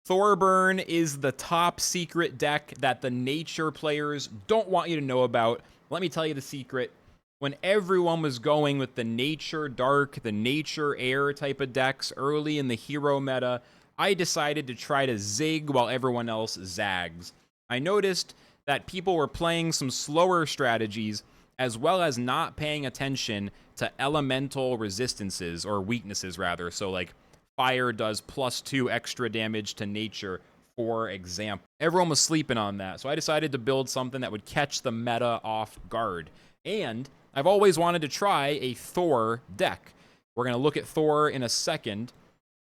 THOR BURN is the top secret deck that the nature players don't want you to know about. Let me tell you the secret. When everyone was going with the nature dark, the nature air type of decks early in the hero meta, I decided to try to zig while everyone else zags. I noticed that people were playing some slower strategies as well as not paying attention to elemental resistances, or weaknesses rather. So like fire does +2 extra damage to nature, for example. Everyone was sleeping on that, so I decided to build something that would catch the meta off guard. And I've always wanted to try a Thor deck. We're going to look at Thor in a second.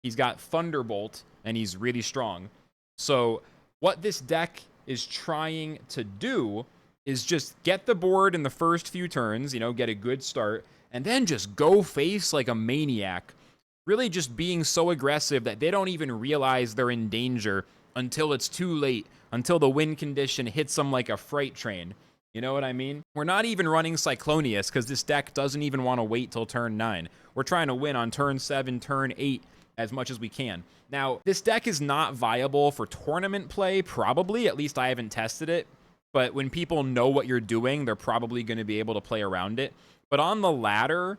He's got Thunderbolt, and he's really strong. So what this deck is trying to do is just get the board in the first few turns, you know, get a good start, and then just go face like a maniac. Really just being so aggressive that they don't even realize they're in danger until it's too late, until the win condition hits them like a freight train. You know what I mean? We're not even running Cyclonius because this deck doesn't even want to wait till turn 9. We're trying to win on turn 7, turn 8 as much as we can. Now, this deck is not viable for tournament play, probably. At least I haven't tested it. But when people know what you're doing, they're probably going to be able to play around it. But on the ladder,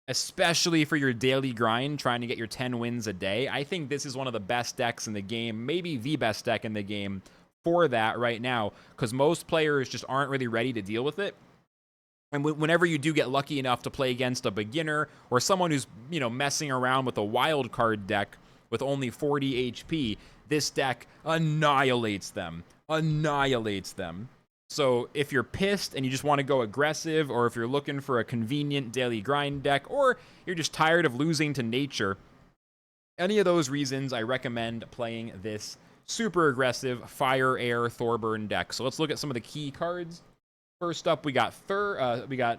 especially for your daily grind, trying to get your 10 wins a day, I think this is one of the best decks in the game, maybe the best deck in the game for that right now, because most players just aren't really ready to deal with it. And whenever you do get lucky enough to play against a beginner or someone who's, you know, messing around with a wild card deck with only 40 HP, this deck annihilates them. Annihilates them. So if you're pissed and you just want to go aggressive, or if you're looking for a convenient daily grind deck, or you're just tired of losing to nature, any of those reasons, I recommend playing this super aggressive Fire Air Thor Burn deck. So let's look at some of the key cards. First up, we got Thor. We got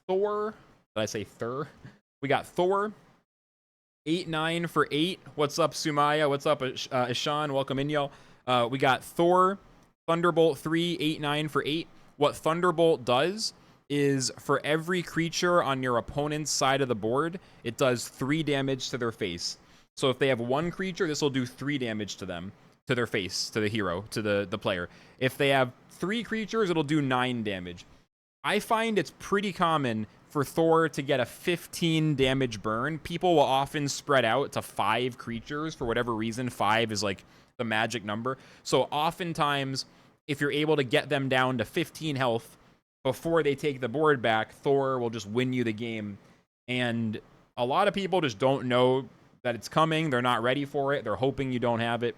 Thor. Did I say Thur? We got Thor. 8-9 for 8. What's up, Sumaya? What's up, Ishan? Welcome in, y'all. We got Thor. Thunderbolt 3, 8-9 for 8. What Thunderbolt does is for every creature on your opponent's side of the board, it does 3 damage to their face. So if they have one creature, this will do 3 damage to them, to their face, to the hero, to the player. If they have 3 creatures, it'll do 9 damage. I find it's pretty common for Thor to get a 15 damage burn. People will often spread out to 5 creatures for whatever reason. 5 is like the magic number. So oftentimes, if you're able to get them down to 15 health before they take the board back, Thor will just win you the game. And a lot of people just don't know that it's coming. They're not ready for it. They're hoping you don't have it.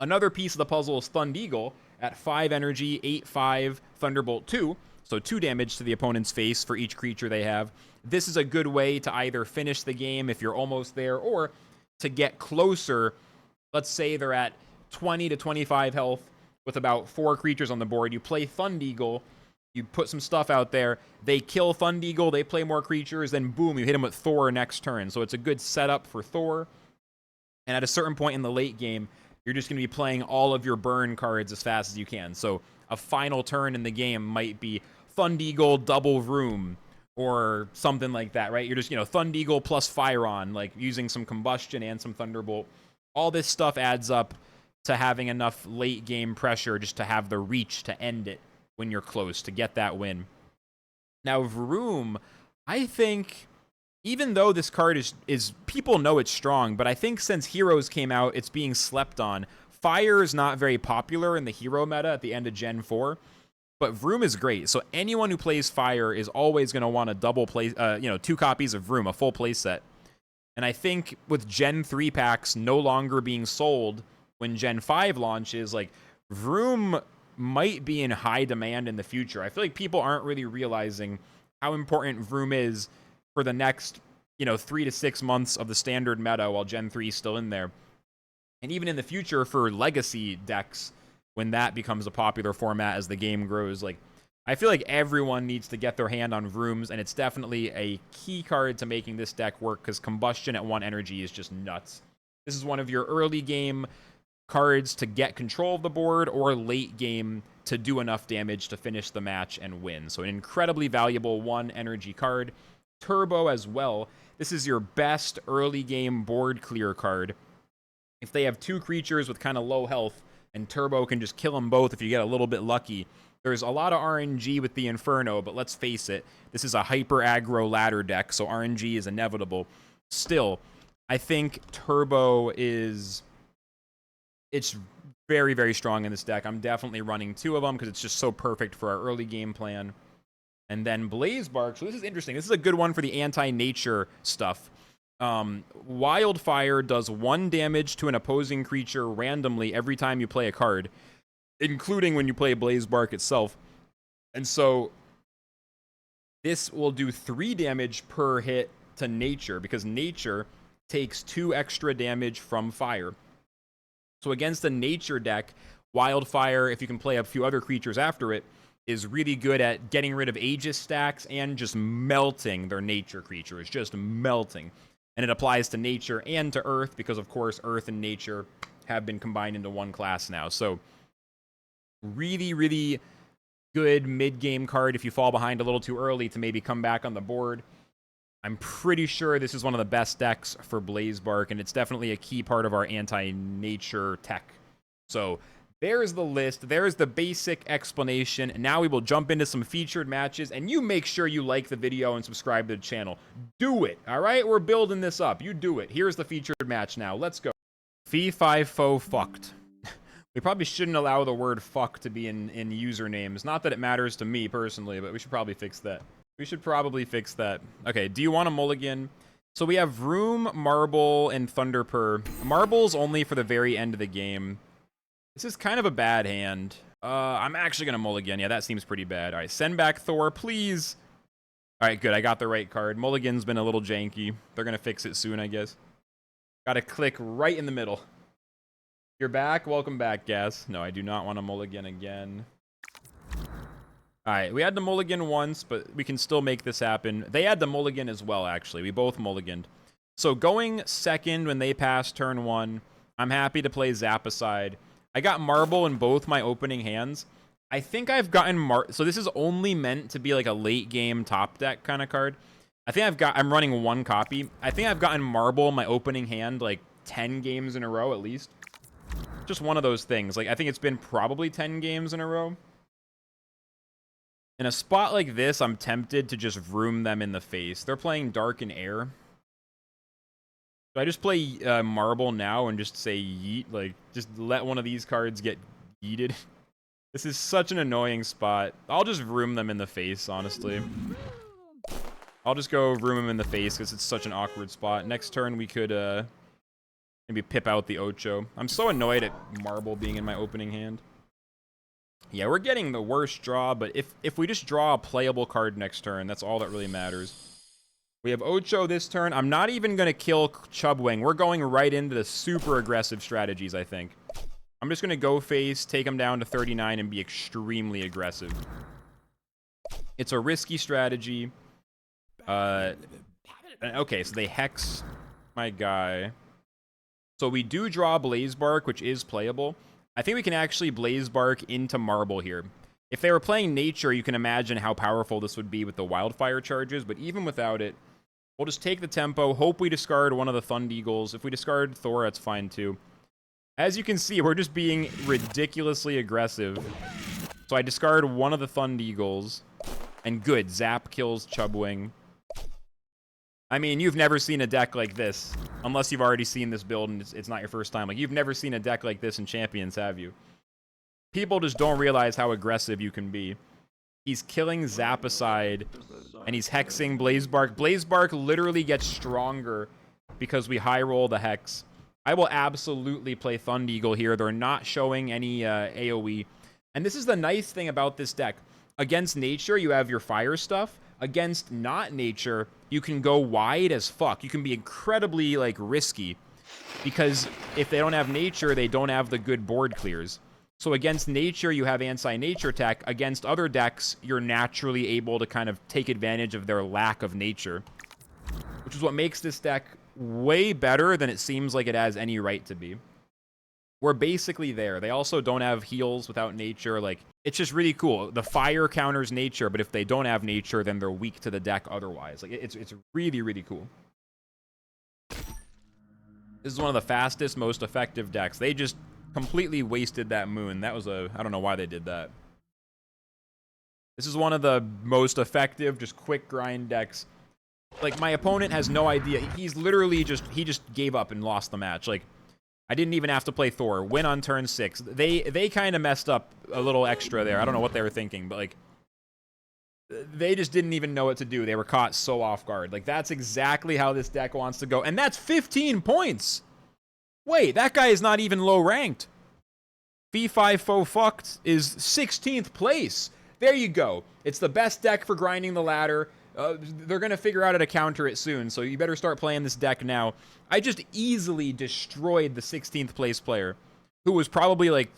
Another piece of the puzzle is Thundeagle at 5 energy, 8-5, Thunderbolt 2. So 2 damage to the opponent's face for each creature they have. This is a good way to either finish the game if you're almost there, or to get closer. Let's say they're at 20 to 25 health with about 4 creatures on the board. You play Thundeagle, you put some stuff out there, they kill Thundeagle, they play more creatures, then boom, you hit them with Thor next turn. So it's a good setup for Thor. And at a certain point in the late game, you're just going to be playing all of your burn cards as fast as you can. So a final turn in the game might be Thundeagle double Vroom, or something like that, right? You're just, you know, Thundeagle plus Firon, like using some combustion and some Thunderbolt. All this stuff adds up to having enough late game pressure just to have the reach to end it when you're close, to get that win. Now, Vroom, I think, even though this card is people know it's strong, but I think since Heroes came out, it's being slept on. Fire is not very popular in the hero meta at the end of Gen 4, but Vroom is great. So anyone who plays Fire is always going to want a double play, 2 copies of Vroom, a full play set. And I think with Gen 3 packs no longer being sold when Gen 5 launches, like, Vroom might be in high demand in the future. I feel like people aren't really realizing how important Vroom is for the next, 3 to 6 months of the standard meta while Gen 3 is still in there. And even in the future for legacy decks, when that becomes a popular format as the game grows, like, I feel like everyone needs to get their hand on Vrooms, and it's definitely a key card to making this deck work, because combustion at 1 energy is just nuts. This is one of your early game cards to get control of the board, or late game to do enough damage to finish the match and win. So an incredibly valuable 1 energy card. Turbo as well. This is your best early game board clear card. if they have two creatures with kind of low health, and Turbo can just kill them both if you get a little bit lucky. There's a lot of RNG with the Inferno, but let's face it, this is a hyper aggro ladder deck, so RNG is inevitable. Still, I think Turbo is... it's very, very strong in this deck. I'm definitely running two of them because it's just so perfect for our early game plan. And then Blazebark. So this is interesting. This is a good one for the anti-nature stuff. Wildfire does 1 damage to an opposing creature randomly every time you play a card, including when you play Blazebark itself. And so this will do 3 damage per hit to nature, because nature takes 2 extra damage from fire. So against a nature deck, Wildfire, if you can play a few other creatures after it, is really good at getting rid of Aegis stacks and just melting their nature creatures, just melting. And it applies to nature and to earth, because of course earth and nature have been combined into one class now. So really, really good mid-game card if you fall behind a little too early to maybe come back on the board. I'm pretty sure this is one of the best decks for Blazebark, and it's definitely a key part of our anti-nature tech. So there's the list. There's the basic explanation. And now we will jump into some featured matches, and you make sure you like the video and subscribe to the channel. Do it, all right? We're building this up. You do it. Here's the featured match now. Let's go. Fee 5 Fo fucked. We probably shouldn't allow the word fuck to be in usernames. Not that it matters to me personally, but we should probably fix that. We should probably fix that. Okay, do you want a mulligan? So we have Vroom, Marbul, and Thunderpurr. Marbul's only for the very end of the game. This is kind of a bad hand. I'm actually going to mulligan. Yeah, that seems pretty bad. All right, send back Thor, please. All right, good. I got the right card. Mulligan's been a little janky. They're going to fix it soon, I guess. Got to click right in the middle. You're back? Welcome back, Gas. No, I do not want to mulligan again. All right, we had the mulligan once, but we can still make this happen. They had the mulligan as well, actually. We both mulliganed. So going second when they passed turn 1, I'm happy to play Zapicide. I got Marbul in both my opening hands. I think I've gotten so this is only meant to be like a late game top deck kind of card. I think I'm running 1 copy. I think I've gotten Marbul in my opening hand like 10 games in a row at least. Just one of those things. Like I think it's been probably 10 games in a row. In a spot like this, I'm tempted to just Vroom them in the face. They're playing Dark and Air. So I just play Marbul now and just say yeet? Like, just let one of these cards get yeeted. This is such an annoying spot. I'll just Vroom them in the face, honestly. I'll just go Vroom them in the face because it's such an awkward spot. Next turn, we could maybe pip out the Ocho. I'm so annoyed at Marbul being in my opening hand. Yeah, we're getting the worst draw, but if we just draw a playable card next turn, that's all that really matters. We have Ocho this turn. I'm not even going to kill Chubwing. We're going right into the super aggressive strategies, I think. I'm just going to go face, take him down to 39, and be extremely aggressive. It's a risky strategy. Okay, so they Hex my guy. So we do draw Blazebark, which is playable. I think we can actually Blazebark into Marbul here. If they were playing Nature, you can imagine how powerful this would be with the Wildfire charges, but even without it, we'll just take the tempo, hope we discard one of the Thundeagles. If we discard Thor, that's fine too. As you can see, we're just being ridiculously aggressive. So I discard one of the Thundeagles, and good, Zap kills Chubwing. I mean, you've never seen a deck like this, unless you've already seen this build and it's not your first time. Like, you've never seen a deck like this in Champions, have you? People just don't realize how aggressive you can be. He's killing Zapicide, and he's hexing Blazebark. Blazebark literally gets stronger because we high roll the hex. I will absolutely play Thundeagle here. They're not showing any AoE. And this is the nice thing about this deck. Against Nature, you have your fire stuff. Against not Nature, you can go wide as fuck. You can be incredibly, like, risky. Because if they don't have Nature, they don't have the good board clears. So against Nature, you have anti-Nature tech. Against other decks, you're naturally able to kind of take advantage of their lack of Nature. Which is what makes this deck way better than it seems like it has any right to be. We're basically there. They also don't have heals without Nature. Like, it's just really cool. The fire counters Nature, but if they don't have Nature, then they're weak to the deck otherwise. Like, it's really, really cool. This is one of the fastest, most effective decks. They just completely wasted that Moon. That was I don't know why they did that. This is one of the most effective, just quick grind decks. Like, my opponent has no idea. He's literally he just gave up and lost the match. Like, I didn't even have to play Thor. Win on turn 6. They kind of messed up a little extra there. I don't know what they were thinking, but, like, they just didn't even know what to do. They were caught so off guard. Like, that's exactly how this deck wants to go. And that's 15 points. Wait, that guy is not even low ranked. Fee-Fi Fo Fucked is 16th place. There you go. It's the best deck for grinding the ladder. They're going to figure out how to counter it soon, so you better start playing this deck now. I just easily destroyed the 16th place player, who was probably like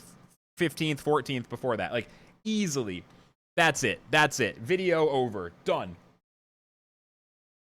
15th, 14th before that. Like, easily. That's it. That's it. Video over. Done.